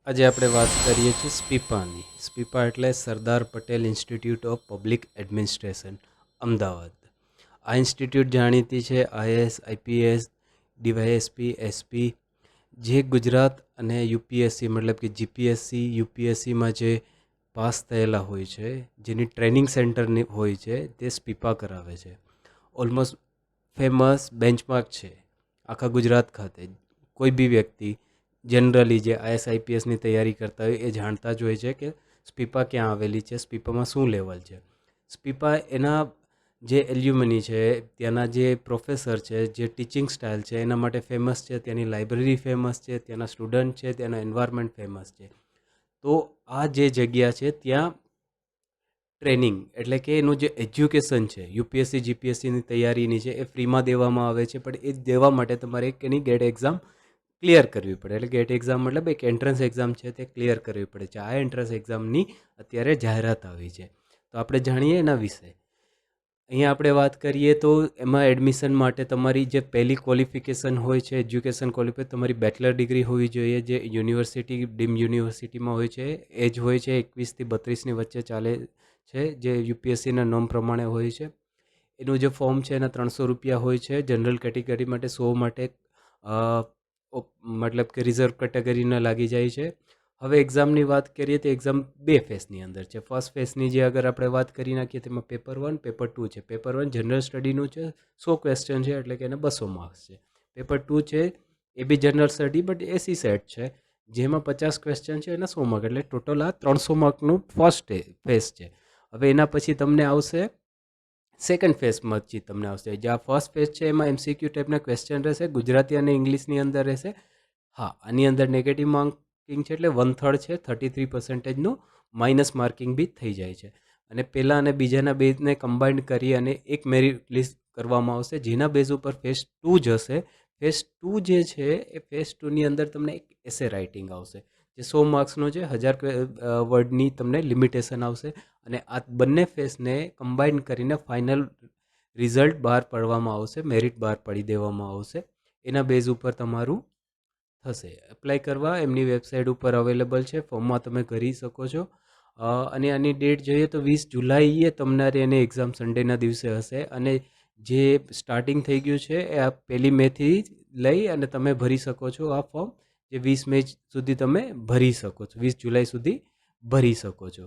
આજે આપણે વાત કરીએ છીએ સ્પીપાની. સ્પીપા એટલે Sardar Patel institute of public administration, Ahmedabad. આ ઇન્સ્ટિટ્યૂટ જાણીતી છે આઈએએસ, આઈપીએસ, ડીવાયએસપી, એસપી, જે ગુજરાત અને યુપીએસસી મતલબ કે જીપીએસસી, યુપીએસસીમાં જે પાસ થયેલા હોય છે, જેની ટ્રેનિંગ સેન્ટરની હોય છે, તે સ્પીપા કરાવે છે. ઓલમોસ્ટ ફેમસ બેન્ચમાર્ક છે આખા ગુજરાત ખાતે. કોઈ બી વ્યક્તિ જનરલી જે આઈએસઆઈપીએસની તૈયારી કરતા હોય એ જાણતા જ હોય છે કે સ્પીપા ક્યાં આવેલી છે, સ્પીપામાં શું લેવલ છે. સ્પીપા એના જે એલ્યુમની છે, ત્યાંના જે પ્રોફેસર છે, જે ટીચિંગ સ્ટાઇલ છે એના માટે ફેમસ છે. ત્યાંની લાઇબ્રેરી ફેમસ છે, ત્યાંના સ્ટુડન્ટ છે, ત્યાંનો એન્વાયરમેન્ટ ફેમસ છે. તો આ જે જગ્યા છે ત્યાં ટ્રેનિંગ એટલે કે એનું જે એજ્યુકેશન છે યુપીએસસી જીપીએસસીની તૈયારીની છે એ ફ્રીમાં દેવામાં આવે છે. પણ એ દેવા માટે તમારે એક એની ગેટ એક્ઝામ ક્લિયર કરવી પડે. એટલે ગેટ એક્ઝામ મતલબ એક એન્ટ્રન્સ એક્ઝામ છે તે ક્લિયર કરવી પડે છે. આ એન્ટ્રન્સ એક્ઝામની અત્યારે જાહેરાત આવી છે, તો આપણે જાણીએ એના વિશે. અહીંયા આપણે વાત કરીએ તો એમાં એડમિશન માટે તમારી જે પહેલી ક્વોલિફિકેશન હોય છે, એજ્યુકેશન ક્વોલિફાય, તમારી બેચલર ડિગ્રી હોવી જોઈએ, જે યુનિવર્સિટી ડીમ યુનિવર્સિટીમાં હોય છે. એજ હોય છે 21થી 32ની વચ્ચે ચાલે છે, જે યુપીએસસીના નોમ પ્રમાણે હોય છે. એનું જે ફોર્મ છે એના 300 રૂપિયા હોય છે. જનરલ કેટેગરી માટે 100 માટે મતલબ કે રિઝર્વ કેટેગરીના લાગી જાય છે. હવે એક્ઝામની વાત કરીએ તો એક્ઝામ બે ફેઝની અંદર છે. ફર્સ્ટ ફેઝની જે અગર આપણે વાત કરી નાખીએ તેમાં પેપર 1, પેપર 2 છે. પેપર 1 જનરલ સ્ટડીનું છે, 100 ક્વેશ્ચન છે, એટલે કે એને 200 માર્ક્સ છે. પેપર 2 છે એ બી જનરલ સ્ટડી બટ એસી સેટ છે, જેમાં 50 ક્વેશ્ચન છે એના 100 માર્ક, એટલે ટોટલ આ 300 માર્કનું ફર્સ્ટ ફેઝ છે. હવે એના પછી તમને આવશે સેકન્ડ ફેઝમાંથી તમને આવશે. જે આ ફર્સ્ટ ફેઝ છે એમાં એમસીક્યુ ટાઈપના ક્વેશ્ચન રહેશે, ગુજરાતી અને ઇંગ્લિશની અંદર રહેશે. હા, આની અંદર નેગેટિવ માર્કિંગ છે એટલે 1/3 છે, 33%નું માઇનસ માર્કિંગ બી થઈ જાય છે. અને પહેલાં અને બીજાના બેઝને કમ્બાઇન્ડ કરી અને એક મેરિટ લિસ્ટ કરવામાં આવશે, જેના બેઝ ઉપર ફેઝ 2 જશે. ફેઝ 2 જે છે એ ફેઝ 2ની અંદર તમને એક એસે રાઇટિંગ આવશે, જે 100 માર્ક્સનો છે. 1000 વર્ડની તમને લિમિટેશન આવશે. અને આ બંને ફેઝને કમ્બાઇન કરીને ફાઇનલ રિઝલ્ટ બહાર પાડવામાં આવશે, મેરિટ બહાર પાડી દેવામાં આવશે. એના બેઝ ઉપર તમારું થશે. એપ્લાય કરવા એમની વેબસાઇટ ઉપર અવેલેબલ છે, ફોર્મમાં તમે કરી શકો છો. અને આની ડેટ જોઈએ તો 20 જુલાઈએ તમારે એની એક્ઝામ સન્ડેના દિવસે હશે. અને જે સ્ટાર્ટિંગ થઈ ગયું છે એ આ 1 મેથી લઈ અને તમે ભરી શકો છો આ ફોર્મ, જે 20 મે સુધી તમે ભરી શકો છો, 20 જુલાઈ સુધી ભરી શકો છો.